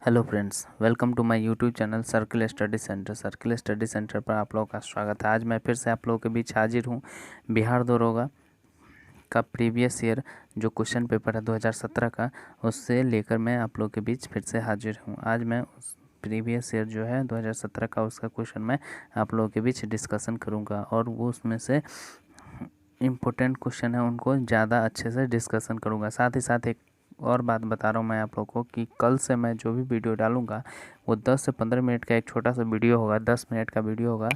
Hello friends, welcome to my YouTube channel circle study centre. Circle study centre पर आप लोगों का स्वागत है। आज मैं फिर से आप लोगों के बीच हाजिर हूँ। बिहार दरोगा का प्रीवियस ईयर जो क्वेश्चन पेपर है 2017 का, उससे लेकर मैं आप लोगों के बीच फिर से हाजिर हूँ। आज मैं उस प्रीवियस ईयर जो है 2017 का, उसका क्वेश्चन मैं आप लोगों के बीच डिस्कशन करूँगा और वो उसमें से इम्पोर्टेंट क्वेश्चन है उनको ज़्यादा अच्छे से डिस्कशन करूँगा। साथ ही साथ एक और बात बता रहा हूँ मैं आप लोगों को कि कल से मैं जो भी वीडियो डालूँगा वो 10 से 15 मिनट का एक छोटा सा वीडियो होगा, 10 मिनट का वीडियो होगा,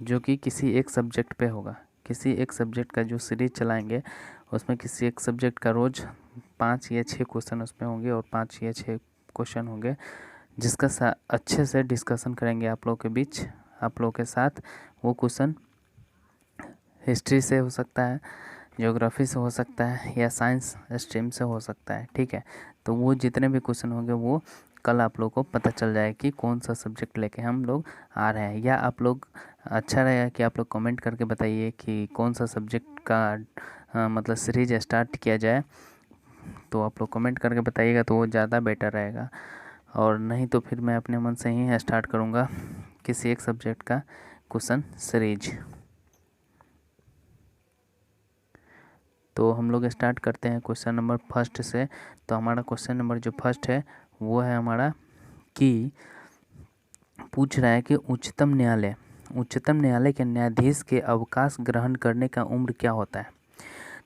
जो कि किसी एक सब्जेक्ट पे होगा। किसी एक सब्जेक्ट का जो सीरीज चलाएंगे उसमें किसी एक सब्जेक्ट का रोज़ 5 या 6 क्वेश्चन उसमें होंगे और 5 या 6 क्वेश्चन होंगे, जिसका अच्छे से डिस्कशन करेंगे आप लोगों के बीच, आप लोगों के साथ। वो क्वेश्चन हिस्ट्री से हो सकता है, ज्योग्राफी से हो सकता है या साइंस स्ट्रीम से हो सकता है। ठीक है, तो वो जितने भी क्वेश्चन होंगे वो कल आप लोग को पता चल जाए कि कौन सा सब्जेक्ट लेके हम लोग आ रहे हैं। या आप लोग, अच्छा रहेगा कि आप लोग कमेंट करके बताइए कि कौन सा सब्जेक्ट का मतलब सीरीज स्टार्ट किया जाए। तो आप लोग कमेंट करके बताइएगा तो वो ज़्यादा बेटर रहेगा, और नहीं तो फिर मैं अपने मन से ही स्टार्ट करूँगा किसी एक सब्जेक्ट का क्वेश्चन सीरीज। तो हम लोग स्टार्ट करते हैं क्वेश्चन नंबर फर्स्ट से। तो हमारा क्वेश्चन नंबर जो फर्स्ट है वो है हमारा कि पूछ रहा है कि उच्चतम न्यायालय के न्यायाधीश के अवकाश ग्रहण करने का उम्र क्या होता है।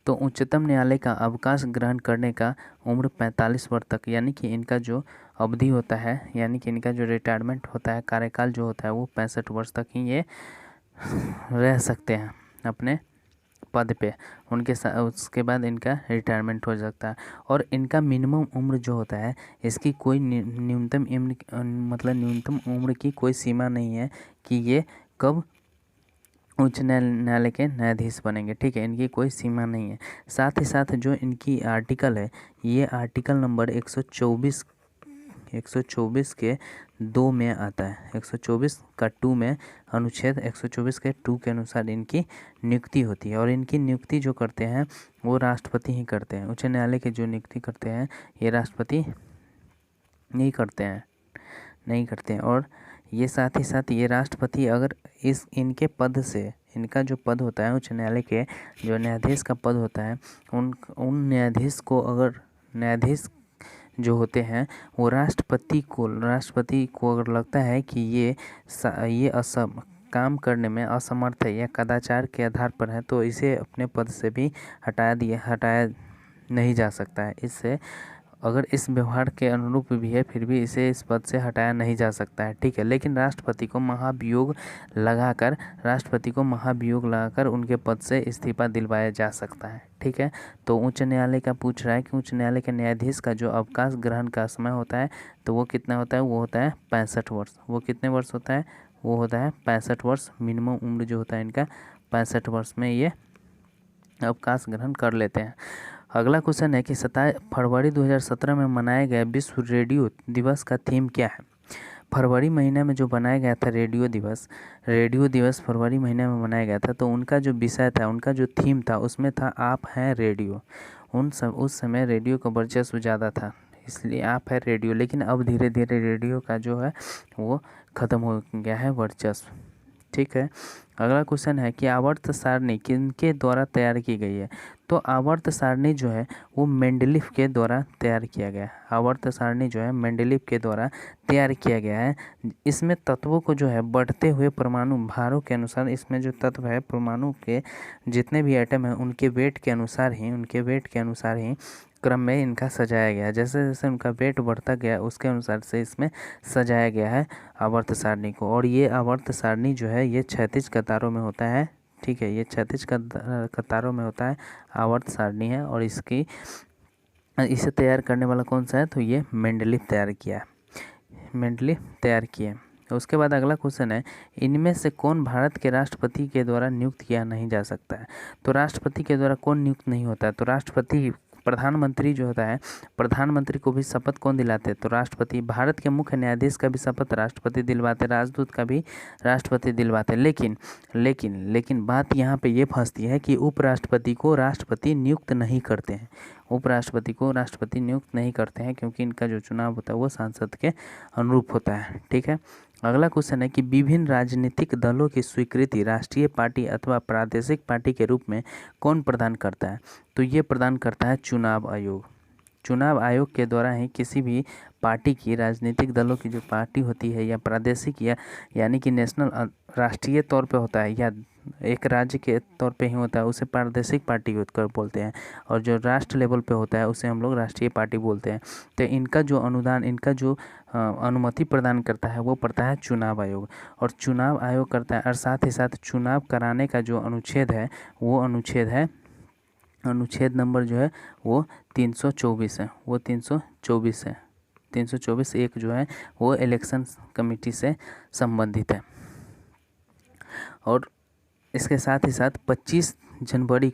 तो उच्चतम न्यायालय का अवकाश ग्रहण करने का उम्र 45 वर्ष तक, यानी कि इनका जो अवधि होता है, यानी कि इनका जो रिटायरमेंट होता है, कार्यकाल जो होता है वो 65 वर्ष तक ही ये रह सकते हैं अपने पद पे। उसके बाद इनका रिटायरमेंट हो सकता है। और इनका मिनिमम उम्र जो होता है, इसकी कोई न्यूनतम न्यूनतम उम्र की कोई सीमा नहीं है कि ये कब उच्च न्यायालय के न्यायाधीश बनेंगे। ठीक है, इनकी कोई सीमा नहीं है। साथ ही साथ जो इनकी आर्टिकल है, ये आर्टिकल नंबर 124 के 2 में आता है। 124 का 2 में, अनुच्छेद 124 के 2 के अनुसार इनकी नियुक्ति होती है। और इनकी नियुक्ति जो करते हैं वो राष्ट्रपति ही करते हैं। उच्च न्यायालय के जो नियुक्ति करते हैं ये राष्ट्रपति नहीं करते हैं। और ये साथ ही साथ ये राष्ट्रपति अगर इनके पद से, इनका जो पद होता है उच्च न्यायालय के जो न्यायाधीश का पद होता है, उन न्यायाधीश को, अगर न्यायाधीश जो होते हैं वो राष्ट्रपति को अगर लगता है कि ये काम करने में असमर्थ है या कदाचार के आधार पर है, तो इसे अपने पद से भी हटाया नहीं जा सकता है। इससे अगर इस व्यवहार के अनुरूप भी है फिर भी इसे इस पद से हटाया नहीं जा सकता है। ठीक है, लेकिन राष्ट्रपति को महाभियोग लगाकर उनके पद से इस्तीफा दिलवाया जा सकता है। ठीक है, तो उच्च न्यायालय का पूछ रहा है कि उच्च न्यायालय के न्यायाधीश का जो अवकाश ग्रहण का समय होता है तो वो कितना होता है। वो होता है 65 वर्ष। वो कितने वर्ष होता है, वो होता है 65 वर्ष। मिनिमम उम्र जो होता है इनका 65 वर्ष में ये अवकाश ग्रहण कर लेते हैं। अगला क्वेश्चन है कि 27 फरवरी 2017 में मनाए गए विश्व रेडियो दिवस का थीम क्या है। फरवरी महीने में जो बनाया गया था रेडियो दिवस फरवरी महीने में मनाया गया था, तो उनका जो विषय था, उनका जो थीम था, उसमें था आप हैं रेडियो। उस समय रेडियो का वर्चस्व ज़्यादा था, इसलिए आप है रेडियो। लेकिन अब धीरे धीरे रेडियो का जो है वो ख़त्म हो गया है वर्चस्व। ठीक है, अगला क्वेश्चन है कि आवर्त सारणी किनके द्वारा तैयार की गई है। तो आवर्त सारणी जो है वो मेंडलीफ के द्वारा तैयार किया गया है। आवर्त सारणी जो है मेंडलीफ के द्वारा तैयार किया गया है। इसमें तत्वों को जो है बढ़ते हुए परमाणु भारों के अनुसार, इसमें जो तत्व है, परमाणु के जितने भी एटम हैं उनके वेट के अनुसार ही क्रम में इनका सजाया गया है। जैसे जैसे उनका वेट बढ़ता गया उसके अनुसार से इसमें सजाया गया है आवर्त सारणी को। और ये आवर्त सारणी जो है ये क्षैतिज कतारों में होता है। ठीक है, ये क्षैतिज कतारों में होता है, आवर्त सारणी है। और इसे तैयार करने वाला कौन सा है, तो ये मेंडलीफ तैयार किया। उसके बाद अगला क्वेश्चन है, इनमें से कौन भारत के राष्ट्रपति के द्वारा नियुक्त किया नहीं जा सकता है। तो राष्ट्रपति के द्वारा कौन नियुक्त नहीं होता है, तो राष्ट्रपति प्रधानमंत्री जो होता है, प्रधानमंत्री को भी शपथ कौन दिलाते हैं? तो राष्ट्रपति। भारत के मुख्य न्यायाधीश का भी शपथ राष्ट्रपति दिलवाते, राजदूत का भी राष्ट्रपति दिलवाते। लेकिन बात यहाँ पे ये फंसती है कि उपराष्ट्रपति को राष्ट्रपति नियुक्त नहीं करते हैं, उपराष्ट्रपति को राष्ट्रपति नियुक्त नहीं करते हैं, क्योंकि इनका जो चुनाव होता है वो सांसद के अनुरूप होता है। ठीक है, अगला क्वेश्चन है कि विभिन्न राजनीतिक दलों की स्वीकृति राष्ट्रीय पार्टी अथवा प्रादेशिक पार्टी के रूप में कौन प्रदान करता है? तो ये प्रदान करता है चुनाव आयोग। चुनाव आयोग के द्वारा ही किसी भी पार्टी की, राजनीतिक दलों की जो पार्टी होती है या प्रादेशिक या यानी कि नेशनल, राष्ट्रीय तौर पे होता है या एक राज्य के तौर पे ही होता है, उसे प्रादेशिक पार्टी कर बोलते हैं, और जो राष्ट्र लेवल पे होता है उसे हम लोग राष्ट्रीय पार्टी बोलते हैं। तो इनका जो अनुदान, इनका जो अनुमति प्रदान करता है वो पड़ता है चुनाव आयोग, और चुनाव आयोग करता है। और साथ ही साथ चुनाव कराने का जो अनुच्छेद है वो अनुच्छेद नंबर जो है वो 324 है, वो 324 है। 324(1) जो है वो इलेक्शन कमेटी से संबंधित है। और इसके साथ ही साथ 25 जनवरी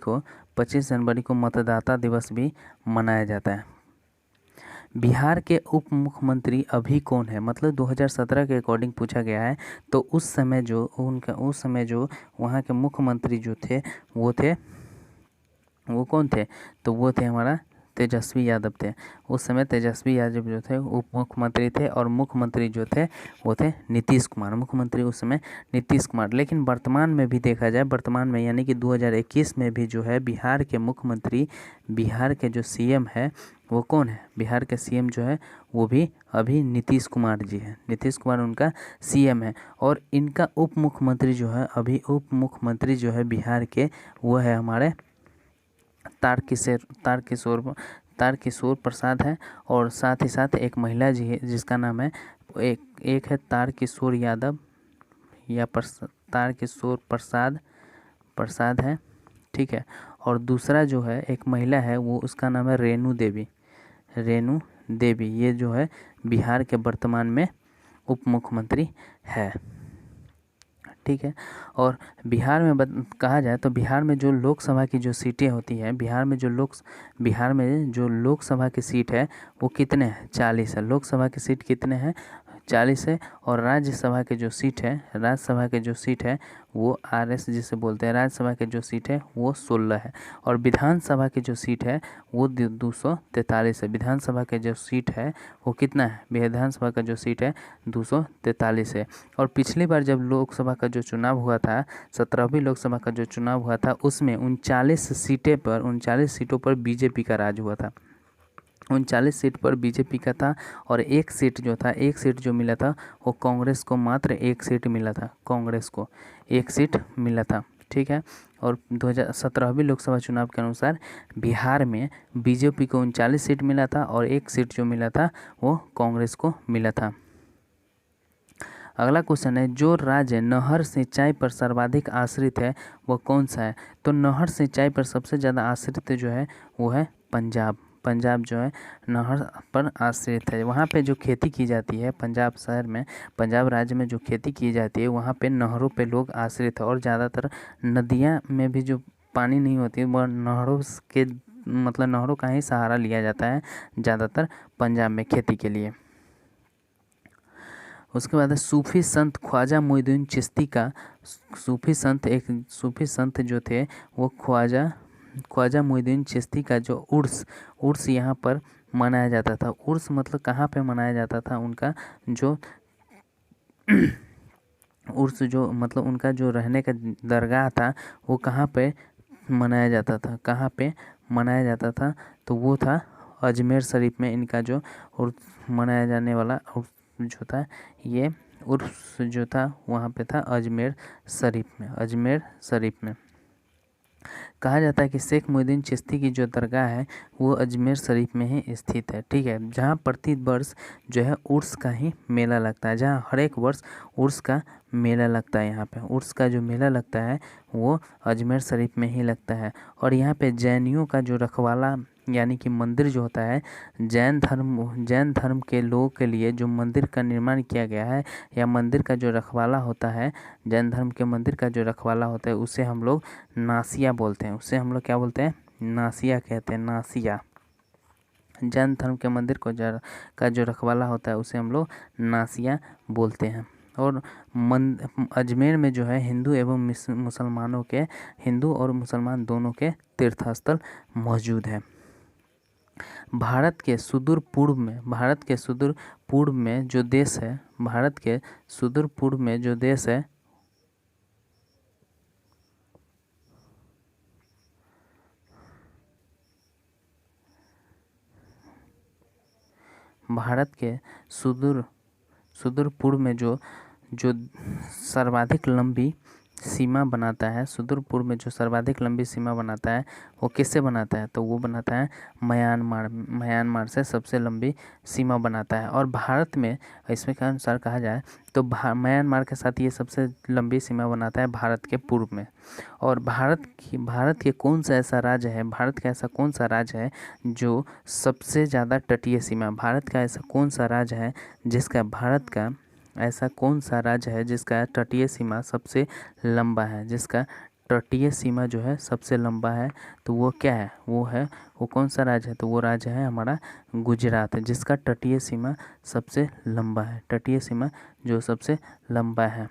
को मतदाता दिवस भी मनाया जाता है। बिहार के उप मुख्यमंत्री अभी कौन है? मतलब 2017 के अकॉर्डिंग पूछा गया है। तो उस समय जो वहाँ के मुख्यमंत्री जो थे वो कौन थे? तो वो थे हमारा तेजस्वी यादव थे। उस समय तेजस्वी यादव जो थे उप मुख्यमंत्री थे, और मुख्यमंत्री जो थे वो थे नीतीश कुमार। मुख्यमंत्री उस समय नीतीश कुमार। लेकिन वर्तमान में भी देखा जाए, वर्तमान में यानी कि 2021 में भी जो है बिहार के मुख्यमंत्री, बिहार के जो सीएम है वो कौन है? बिहार के सीएम जो है वो भी अभी नीतीश कुमार जी हैं। नीतीश कुमार उनका सीएम है। और इनका उप मुख्यमंत्री जो है, अभी उप मुख्यमंत्री जो है बिहार के, वो है हमारे तारकिशोर प्रसाद है। और साथ ही साथ एक महिला जी है जिसका नाम है, एक है तारकिशोर यादव या तारकिशोर प्रसाद है। ठीक है, और दूसरा जो है एक महिला है वो, उसका नाम है रेणु देवी। ये जो है बिहार के वर्तमान में उप मुख्यमंत्री है। ठीक है, और बिहार में कहा जाए तो बिहार में जो लोकसभा की जो सीटें होती हैं, बिहार में जो लोकसभा की सीट है वो कितने हैं? 40 है। लोकसभा की सीट कितने हैं? 40 है। और राज्यसभा के जो सीट है वो RS जिसे बोलते हैं, राज्यसभा के जो सीट है वो 16 है। और विधानसभा की जो सीट है वो 243 है। विधानसभा के जो सीट है वो कितना है? विधानसभा का जो सीट है 243 है। और पिछली बार जब लोकसभा का जो चुनाव हुआ था, 17वीं लोकसभा का जो चुनाव हुआ था, उसमें 39 सीटों पर बीजेपी का राज हुआ था। 39 सीट पर बीजेपी का था। और एक सीट जो मिला था वो कांग्रेस को, मात्र एक सीट मिला था, कांग्रेस को एक सीट मिला था। ठीक है, और 2017वीं लोकसभा चुनाव के अनुसार बिहार में बीजेपी को 39 सीट मिला था, और एक सीट जो मिला था वो कांग्रेस को मिला था। अगला क्वेश्चन है, जो राज्य नहर सिंचाई पर सर्वाधिक आश्रित है वह कौन सा है? तो नहर सिंचाई पर सबसे ज़्यादा आश्रित जो है वो है पंजाब। पंजाब जो है नहर पर आश्रित है। वहाँ पे जो खेती की जाती है, पंजाब राज्य में जो खेती की जाती है वहाँ पे नहरों पे लोग आश्रित है। और ज़्यादातर नदियाँ में भी जो पानी नहीं होती है वह नहरों का ही सहारा लिया जाता है ज़्यादातर पंजाब में खेती के लिए। उसके बाद है सूफी संत ख्वाजा मोइनुद्दीन चिश्ती का, सूफी संत जो थे वो ख्वाजा मोइनुद्दीन चिश्ती का जो उर्स यहाँ पर मनाया जाता था। उर्स मतलब कहाँ पे मनाया जाता था? उनका जो उर्स जो मतलब उनका जो रहने का दरगाह था वो कहाँ पे मनाया जाता था? तो वो था अजमेर शरीफ में। इनका जो उर्स मनाया जाने वाला जो था, ये उर्स जो था वहाँ पे था अजमेर शरीफ में। कहा जाता है कि शेख मोइनुद्दीन चिश्ती की जो दरगाह है वो अजमेर शरीफ में ही स्थित है। ठीक है, जहाँ प्रति वर्ष जो है उर्स का ही मेला लगता है, जहाँ हर एक वर्ष उर्स का मेला लगता है। यहाँ पे उर्स का जो मेला लगता है वो अजमेर शरीफ में ही लगता है। और यहाँ पे जैनियों का जो रखवाला यानी कि मंदिर जो होता है, जैन धर्म के लोगों के लिए जो मंदिर का निर्माण किया गया है, या मंदिर का जो रखवाला होता है, जैन धर्म के मंदिर का जो रखवाला होता है उसे हम लोग नासिया बोलते हैं। उसे हम लोग क्या बोलते हैं? नासिया कहते हैं, नासिया। जैन धर्म के मंदिर को का जो रखवाला होता है उसे हम लोग नासिया बोलते हैं। और अजमेर में जो है हिंदू एवं मुसलमानों के, हिंदू और मुसलमान दोनों के तीर्थ स्थल मौजूद है। भारत के सुदूर पूर्व में जो देश है, भारत के सुदूर पूर्व में जो देश है भारत के सुदूर पूर्व में जो सर्वाधिक लंबी सीमा बनाता है, सुदूर पूर्व में जो सर्वाधिक लंबी सीमा बनाता है वो किससे बनाता है? तो वो बनाता है म्यांमार से सबसे लंबी सीमा बनाता है। और भारत में इसमें के अनुसार कहा जाए तो म्यांमार के साथ ये सबसे लंबी सीमा बनाता है भारत के पूर्व में। और भारत के कौन सा ऐसा राज्य है, भारत का ऐसा कौन सा राज्य है जो सबसे ज़्यादा तटीय सीमा, भारत का ऐसा कौन सा राज्य है जिसका तटीय सीमा सबसे लंबा है, जिसका तटीय सीमा जो है सबसे लंबा है? तो वो क्या है? वो कौन सा राज्य है? तो वो राज्य है हमारा गुजरात, जिसका तटीय सीमा सबसे लंबा है, तटीय सीमा जो सबसे लंबा है।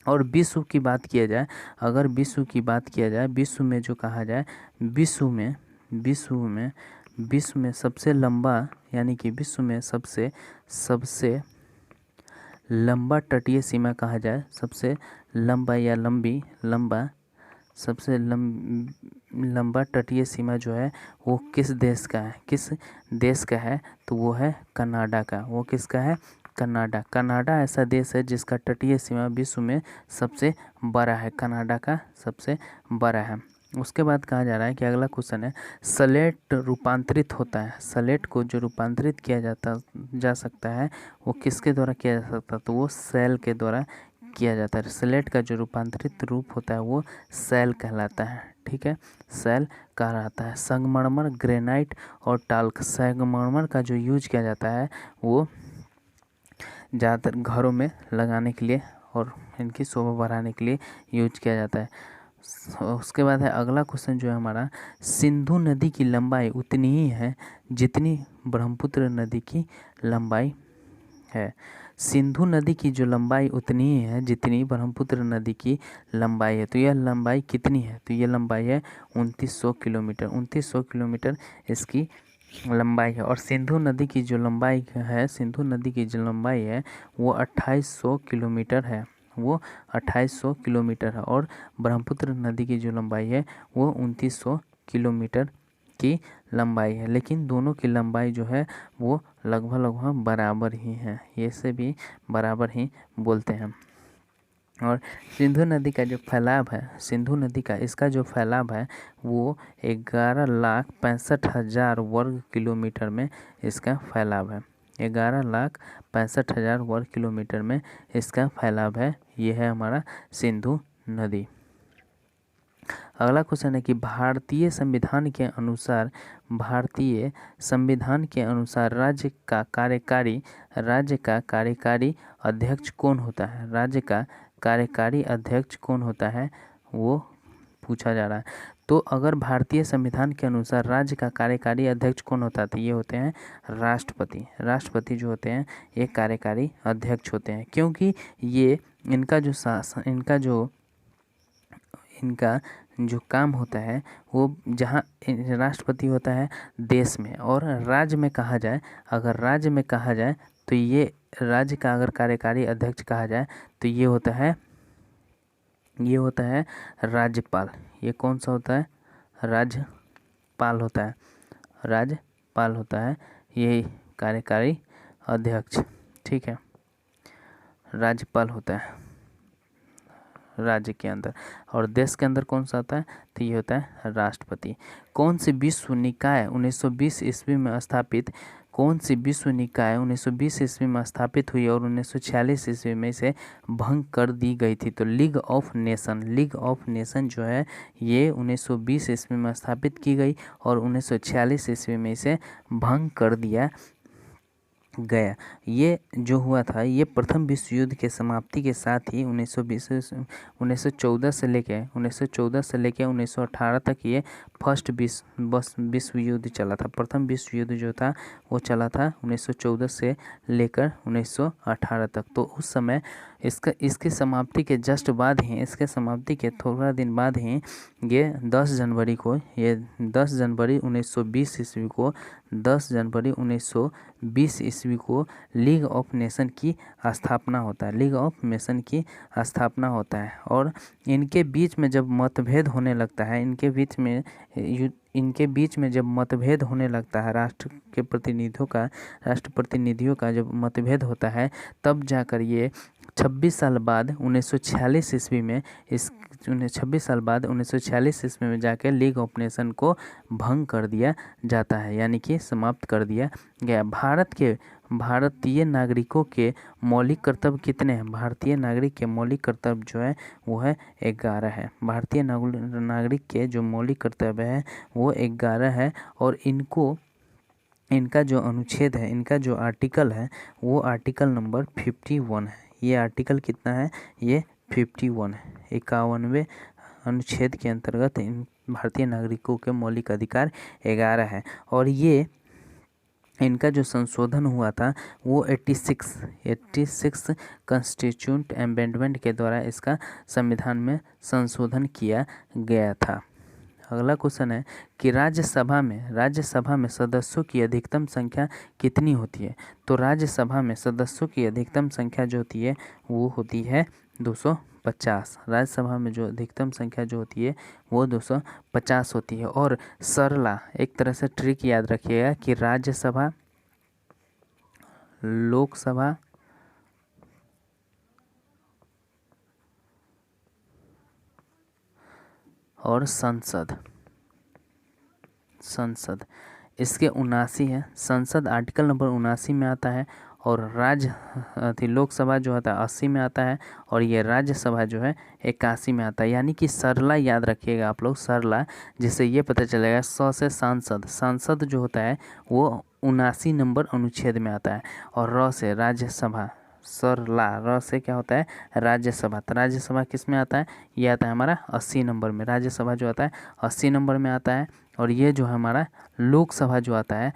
और विश्व की बात किया जाए, अगर विश्व की बात किया जाए, विश्व में जो कहा जाए, विश्व में सबसे लंबा, यानी कि विश्व में सबसे लंबा तटीय सीमा कहा जाए, सबसे लंबा या सबसे लंबा तटीय सीमा जो है वो किस देश का है? तो वो है कनाडा का। वो किसका है? कनाडा ऐसा देश है जिसका तटीय सीमा विश्व में सबसे बड़ा है, कनाडा का सबसे बड़ा है। उसके बाद कहा जा रहा है कि अगला क्वेश्चन है, स्लेट रूपांतरित होता है, स्लेट को जो रूपांतरित किया जा सकता है वो किसके द्वारा किया जा सकता है? तो वो सेल के द्वारा किया जाता है। स्लेट का जो रूपांतरित रूप होता है वो सेल कहलाता है, ठीक है, सेल कहलाता है। संगमरमर, ग्रेनाइट और टाल्क, संगमरमर का जो यूज किया जाता है वो ज़्यादातर घरों में लगाने के लिए और इनकी शोभा बढ़ाने के लिए यूज किया जाता है। उसके बाद है अगला क्वेश्चन जो है हमारा, सिंधु नदी की लंबाई उतनी ही है जितनी ब्रह्मपुत्र नदी की लंबाई है। सिंधु नदी की जो लंबाई उतनी ही है जितनी ब्रह्मपुत्र नदी की लंबाई है। तो यह लंबाई कितनी है? तो यह लंबाई है 2900 किलोमीटर। 2900 किलोमीटर इसकी लंबाई है। और सिंधु नदी की जो लंबाई है वो 2800 किलोमीटर है, वो 2800 किलोमीटर है। और ब्रह्मपुत्र नदी की जो लंबाई है वो 2900 किलोमीटर की लंबाई है। लेकिन दोनों की लंबाई जो है वो लगभग बराबर ही है, ये से भी बराबर ही बोलते हैं। और सिंधु नदी का जो फैलाव है, इसका जो फैलाव है वो 11,65,000 वर्ग किलोमीटर में इसका फैलाव है। 11,65,000 वर्ग किलोमीटर में इसका फैलाव है। ये है हमारा सिंधु नदी। अगला क्वेश्चन है कि भारतीय संविधान राज्य का कार्यकारी अध्यक्ष कौन होता है? राज्य का कार्यकारी अध्यक्ष कौन होता है वो पूछा जा रहा है। तो अगर भारतीय संविधान के अनुसार राज्य का कार्यकारी अध्यक्ष कौन होता है? तो ये होते हैं राष्ट्रपति जो होते हैं ये कार्यकारी अध्यक्ष होते हैं, क्योंकि ये इनका जो काम होता है वो जहाँ राष्ट्रपति होता है देश में, और राज्य में कहा जाए, तो ये राज्य का अगर कार्यकारी अध्यक्ष कहा जाए तो ये होता है राज्यपाल। ये कौन सा होता है? राज्यपाल होता है ये कार्यकारी अध्यक्ष, ठीक है, राज्यपाल होता है राज्य के अंदर। और देश के अंदर कौन सा होता है? तो ये होता है राष्ट्रपति। कौन सी विश्व निकाय 1920 ईस्वी में स्थापित हुई और 1946 ईस्वी में इसे भंग कर दी गई थी? तो लीग ऑफ नेशन जो है ये 1920 ईस्वी में स्थापित की गई और 1946 ईस्वी में इसे भंग कर दिया गया। ये जो हुआ था ये प्रथम विश्व युद्ध के समाप्ति के साथ ही 1914 से लेके 1918 तक ये फर्स्ट विश्व युद्ध चला था। प्रथम विश्व युद्ध जो था वो चला था 1914 से लेकर 1918 तक। तो उस समय इसके समाप्ति के जस्ट बाद ही, इसके समाप्ति के थोड़ा दिन बाद ही ये 10 जनवरी 1920 ईस्वी को 10 जनवरी 1920 ईस्वी को लीग ऑफ नेशन की स्थापना होता है। लीग ऑफ नेशन की स्थापना होता है और इनके बीच में जब मतभेद होने लगता है, इनके बीच में जब मतभेद होने लगता है, राष्ट्र प्रतिनिधियों का जब मतभेद होता है, तब जाकर ये 26 साल बाद 1946 ईस्वी में 26 साल बाद 1946 ईस्वी में जाकर लीग ऑफ नेशन को भंग कर दिया जाता है, यानी कि समाप्त कर दिया गया। भारतीय नागरिकों के मौलिक कर्तव्य कितने हैं? भारतीय नागरिक के मौलिक कर्तव्य जो है वो है 11 है। भारतीय नागरिक के जो मौलिक कर्तव्य है वो 11 है और इनका जो अनुच्छेद है, इनका जो आर्टिकल है वो आर्टिकल नंबर 51 है। ये आर्टिकल कितना है? ये 51 है। 51वें अनुच्छेद के अंतर्गत इन भारतीय नागरिकों के मौलिक अधिकार 11 है और ये इनका जो संशोधन हुआ था वो 86 कॉन्स्टिट्यूशनल अमेंडमेंट के द्वारा इसका संविधान में संशोधन किया गया था। अगला क्वेश्चन है कि राज्यसभा में सदस्यों की अधिकतम संख्या कितनी होती है? तो राज्यसभा में सदस्यों की अधिकतम संख्या जो होती है वो होती है 250। राज्यसभा में जो अधिकतम संख्या जो होती है वो 250 होती है। और सरला एक तरह से ट्रिक याद रखिएगा कि राज्यसभा, लोकसभा और संसद इसके 79 है। संसद आर्टिकल नंबर 79 में आता है और लोकसभा जो होता है 80 में आता है और ये राज्यसभा जो है 81 में आता है। यानी कि सरला याद रखिएगा आप लोग, सरला, जिससे ये पता चलेगा 100 से सांसद जो होता है वो 79 नंबर अनुच्छेद में आता है और र से राज्यसभा, सरला र से क्या होता है? राज्यसभा। तो राज्यसभा किस में आता है? ये आता है हमारा 80 नंबर में। राज्यसभा जो आता है 80 नंबर में आता है और ये जो है हमारा लोकसभा जो आता है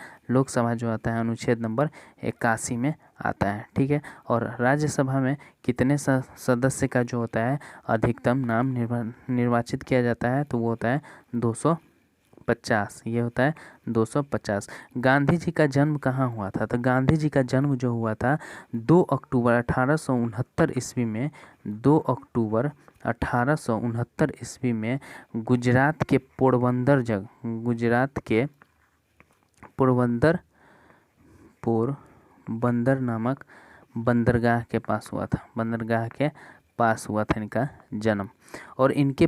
अनुच्छेद नंबर 81 में आता है। ठीक है। और राज्यसभा में कितने सदस्य का जो होता है अधिकतम नाम निर्वाचित किया जाता है? तो वो होता है 250। ये होता है 250। गांधी जी का जन्म कहाँ हुआ था? तो गांधी जी का जन्म जो हुआ था 2 अक्टूबर 1869 ईस्वी में, 2 अक्टूबर 1869 ईस्वी में गुजरात के पोरबंदर नामक बंदरगाह के पास हुआ था। इनका जन्म। और इनके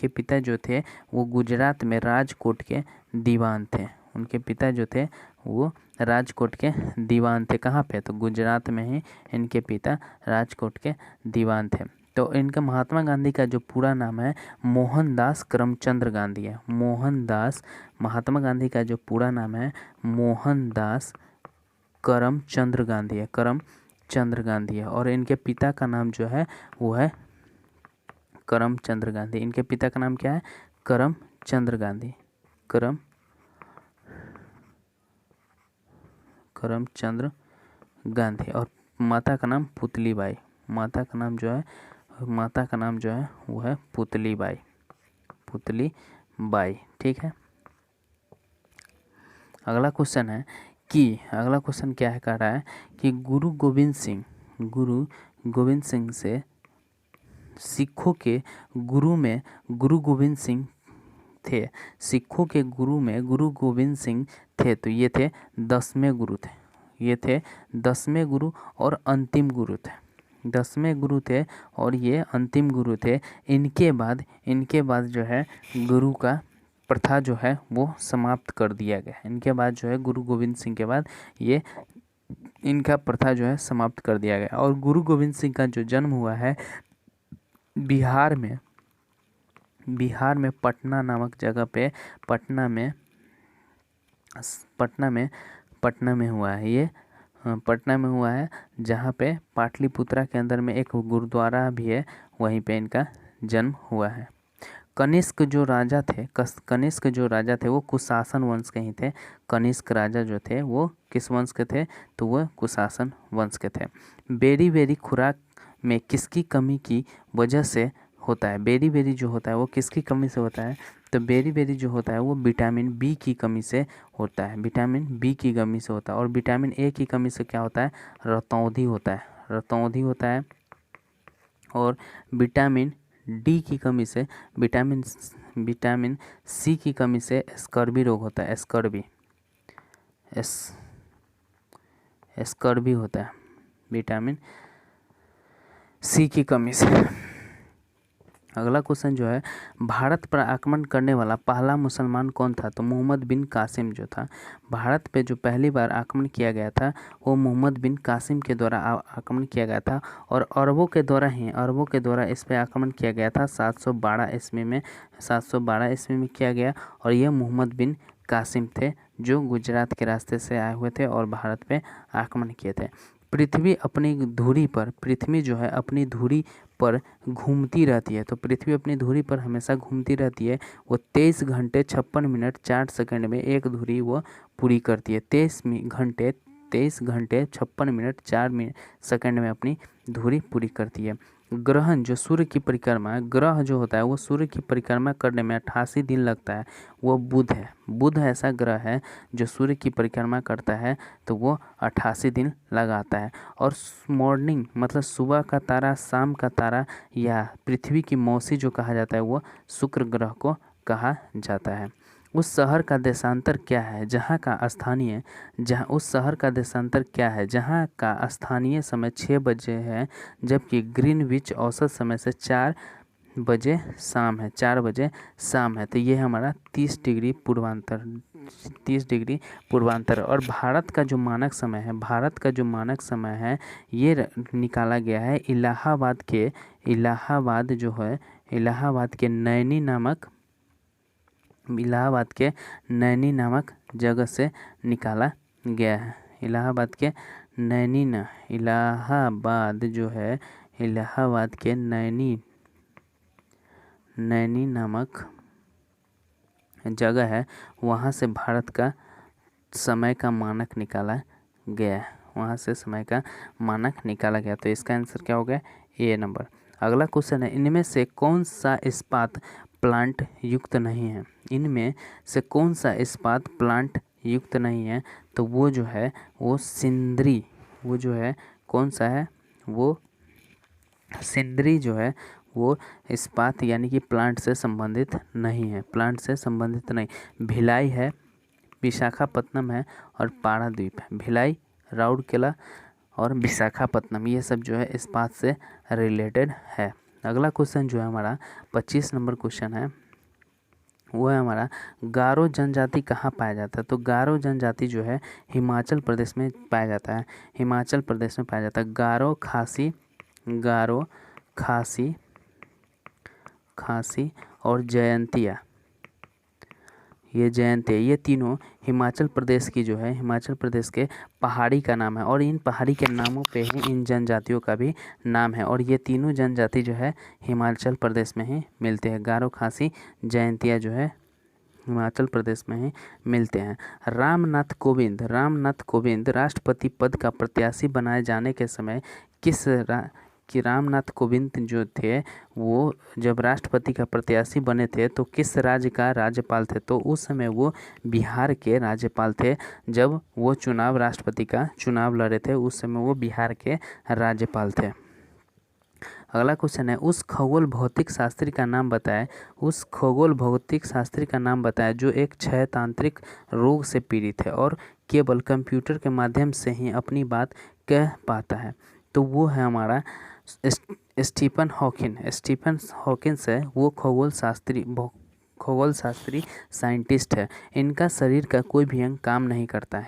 पिता जो थे वो गुजरात में राजकोट के दीवान थे। उनके पिता जो थे वो राजकोट के दीवान थे। कहाँ पे? तो गुजरात में ही इनके पिता राजकोट के दीवान थे। तो इनका महात्मा गांधी का जो पूरा नाम है मोहनदास करमचंद गांधी है। महात्मा गांधी का जो पूरा नाम है मोहनदास करमचंद गांधी है और इनके पिता का नाम जो है वो है करमचंद गांधी। इनके पिता का नाम क्या है? करमचंद गांधी। करमचंद गांधी। और माता का नाम पुतलीबाई। माता का नाम जो है वो है पुतलीबाई। ठीक है। अगला क्वेश्चन क्या है? कह रहा है कि गुरु गोविंद सिंह से सिखों के गुरु में गुरु गोविंद सिंह थे। सिखों के गुरु में गुरु गोविंद सिंह थे। तो ये थे 10वें गुरु और अंतिम गुरु थे। 10वें गुरु थे और ये अंतिम गुरु थे। इनके बाद जो है गुरु का प्रथा जो है वो समाप्त कर दिया गया। इनके बाद जो है गुरु गोविंद सिंह के बाद ये इनका प्रथा जो है समाप्त कर दिया गया। और गुरु गोविंद सिंह का जो जन्म हुआ है बिहार में पटना नामक जगह पे, पटना में पटना में हुआ है ये। पटना में हुआ है, जहाँ पे पाटलिपुत्रा के अंदर में एक गुरुद्वारा भी है, वहीं पे इनका जन्म हुआ है। कनिष्क जो राजा थे वो कुशासन वंश के ही थे। कनिष्क राजा जो थे वो किस वंश के थे, तो वो कुशासन वंश के थे। बेरी बेरी खुराक में किसकी कमी की वजह से होता है? बेरी बेरी जो होता है वो किसकी कमी से होता है? तो बेरी बेरी जो होता है वो विटामिन बी की कमी से होता है। विटामिन बी की कमी से होता है। और विटामिन ए की कमी से क्या होता है? रतौंधी होता है। रतौंधी होता है। और विटामिन डी की कमी से, विटामिन सी की कमी से स्कर्वी रोग होता है। स्कर्वी होता है विटामिन सी की कमी से। अगला क्वेश्चन जो है, भारत पर आक्रमण करने वाला पहला मुसलमान कौन था? तो मोहम्मद बिन कासिम जो था। भारत पे जो पहली बार आक्रमण किया गया था वो मोहम्मद बिन कासिम के द्वारा आक्रमण किया गया था। और अरबों के द्वारा इस पे आक्रमण किया गया था 712 ईस्वी में किया गया। और ये मोहम्मद बिन कासिम थे जो गुजरात के रास्ते से आए हुए थे और भारत पे आक्रमण किए थे। पृथ्वी जो है अपनी धुरी पर घूमती रहती है। तो पृथ्वी अपनी धुरी पर हमेशा घूमती रहती है। वो 23 घंटे 56 मिनट 4 सेकंड में एक धुरी वो पूरी करती है। 23 घंटे 56 मिनट 4 सेकंड में अपनी धुरी पूरी करती है। ग्रह जो होता है वो सूर्य की परिक्रमा करने में 88 दिन लगता है, वो बुध है। बुध ऐसा ग्रह है जो सूर्य की परिक्रमा करता है तो वो 88 दिन लगाता है। और मॉर्निंग मतलब सुबह का तारा, शाम का तारा या पृथ्वी की मौसी जो कहा जाता है वो शुक्र ग्रह को कहा जाता है। उस शहर का देशांतर क्या है जहाँ का स्थानीय समय 6 बजे है, जबकि ग्रीनविच औसत समय से 4 बजे शाम है। तो ये हमारा 30 डिग्री पूर्वांतर। और भारत का जो मानक समय है ये निकाला गया है इलाहाबाद के नैनी नामक जगह से निकाला गया है। इलाहाबाद के नैनी नामक जगह है, वहाँ से भारत का समय का मानक निकाला गया तो इसका आंसर क्या हो गया? ए नंबर। अगला क्वेश्चन है, इनमें से कौन सा इस्पात प्लांट युक्त नहीं है? तो वो जो है वो सिंदरी जो है वो इस्पात यानी कि प्लांट से संबंधित नहीं। भिलाई है, विशाखापत्तनम है और पारादीप है। भिलाई, राउरकेला और विशाखापत्तनम ये सब जो है इस्पात से रिलेटेड है। अगला क्वेश्चन जो है हमारा 25 नंबर क्वेश्चन है, वो है हमारा गारो जनजाति कहाँ पाया जाता है? तो गारो जनजाति जो है हिमाचल प्रदेश में पाया जाता है। गारो, खासी और जयंतिया, ये तीनों हिमाचल प्रदेश के पहाड़ी का नाम है। और इन पहाड़ी के नामों पे ही इन जनजातियों का भी नाम है। और ये तीनों जनजाति जो है हिमाचल प्रदेश में ही मिलते हैं। गारो, खासी, जयंतिया जो है हिमाचल प्रदेश में ही मिलते हैं। रामनाथ कोविंद राष्ट्रपति पद का प्रत्याशी बनाए जाने के समय रामनाथ कोविंद जो थे वो जब राष्ट्रपति का प्रत्याशी बने थे तो किस राज्य का राज्यपाल थे? तो उस समय वो बिहार के राज्यपाल थे। जब वो राष्ट्रपति का चुनाव लड़े थे उस समय वो बिहार के राज्यपाल थे। अगला क्वेश्चन है, उस खगोल भौतिक शास्त्री का नाम बताएं जो एक क्षयतांत्रिक रोग से पीड़ित है और केवल कंप्यूटर के माध्यम से ही अपनी बात कह पाता है। तो वो है हमारा स्टीफन हॉकिंस है। वो खगोल शास्त्री साइंटिस्ट है। इनका शरीर का कोई भी अंग काम नहीं करता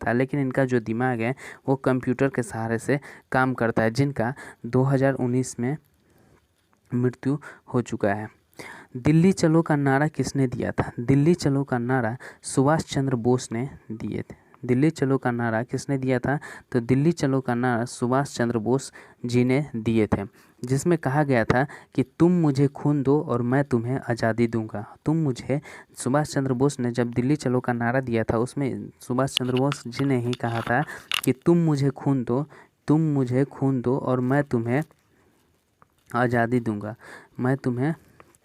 है, लेकिन इनका जो दिमाग है वो कंप्यूटर के सहारे से काम करता है, जिनका 2019 में मृत्यु हो चुका है। दिल्ली चलो का नारा किसने दिया था? दिल्ली चलो का नारा सुभाष चंद्र बोस ने दिए थे। दिल्ली चलो का नारा किसने दिया था? तो दिल्ली चलो का नारा सुभाष चंद्र बोस जी ने दिए थे, जिसमें कहा गया था कि तुम मुझे खून दो और मैं तुम्हें आज़ादी दूंगा। तुम मुझे, सुभाष चंद्र बोस ने जब दिल्ली चलो का नारा दिया था उसमें सुभाष चंद्र बोस जी ने ही कहा था कि तुम मुझे खून दो, तुम मुझे खून दो और मैं तुम्हें आज़ादी दूंगा।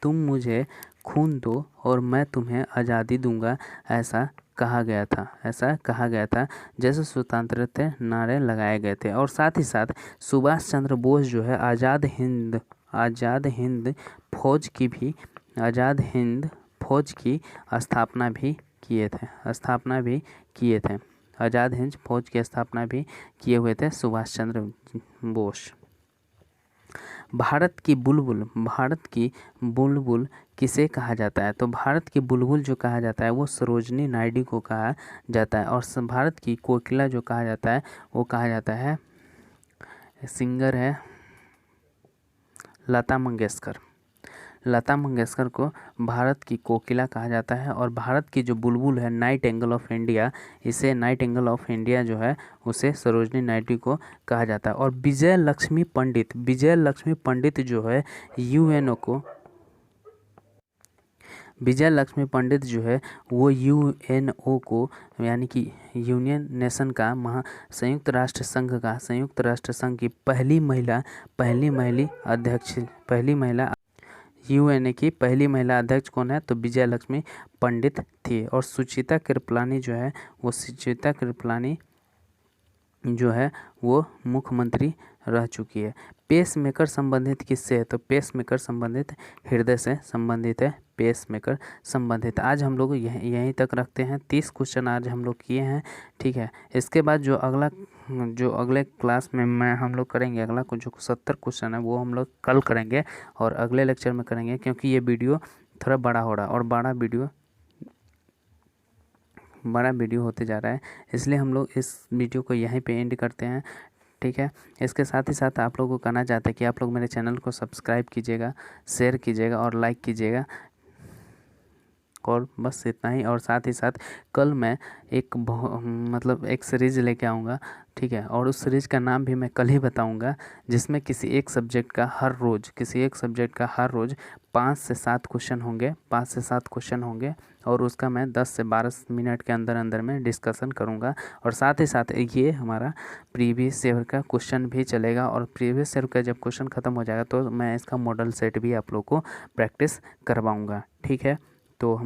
तुम मुझे खून दो और मैं तुम्हें आज़ादी दूंगा, ऐसा कहा गया था जैसे स्वतंत्रता नारे लगाए गए थे। और साथ ही साथ सुभाष चंद्र बोस जो है आज़ाद हिंद फौज की स्थापना भी किए थे। आज़ाद हिंद फौज की स्थापना भी किए हुए थे सुभाष चंद्र बोस। भारत की बुलबुल किसे कहा जाता है? तो भारत की बुलबुल जो कहा जाता है वो सरोजनी नायडू को कहा जाता है। और भारत की कोकिला जो कहा जाता है वो कहा जाता है, सिंगर है लता मंगेशकर को भारत की कोकिला कहा जाता है। और भारत की जो बुलबुल है नाइटिंगेल ऑफ इंडिया, इसे नाइटिंगेल ऑफ इंडिया जो है उसे सरोजनी नायडू को कहा जाता है। और विजय लक्ष्मी पंडित जो है यूएनओ को यानी कि यूनियन नेशन का संयुक्त राष्ट्र संघ की पहली महिला अध्यक्ष कौन है? तो विजय लक्ष्मी पंडित थी। और सुचित्रा कृपलानी जो है वो मुख्यमंत्री रह चुकी है। पेसमेकर संबंधित किससे है? तो पेसमेकर संबंधित हृदय से संबंधित है। आज हम लोग यहीं तक रखते हैं। 30 क्वेश्चन आज हम लोग किए हैं, ठीक है। इसके बाद जो अगले क्लास में हम लोग करेंगे, अगला जो 70 क्वेश्चन है वो हम लोग कल करेंगे और अगले लेक्चर में करेंगे, क्योंकि ये वीडियो थोड़ा बड़ा हो रहा है और बड़ा वीडियो होते जा रहा है, इसलिए हम लोग इस वीडियो को यहीं पे एंड करते हैं, ठीक है। इसके साथ ही साथ आप लोगों को कहना चाहते हैं कि आप लोग मेरे चैनल को सब्सक्राइब कीजिएगा, शेयर कीजिएगा और लाइक कीजिएगा, और बस इतना ही। और साथ ही साथ कल मैं एक सीरीज़ लेके आऊँगा, ठीक है। और उस सीरीज़ का नाम भी मैं कल ही बताऊँगा, जिसमें किसी एक सब्जेक्ट का हर रोज़ 5 से 7 क्वेश्चन होंगे और उसका मैं 10 से 12 मिनट के अंदर में डिस्कशन करूँगा। और साथ ही साथ ये हमारा प्रीवियस ईयर का क्वेश्चन भी चलेगा, और प्रीवियस ईयर का जब क्वेश्चन ख़त्म हो जाएगा तो मैं इसका मॉडल सेट भी आप लोग को प्रैक्टिस करवाऊँगा, ठीक है। तो हम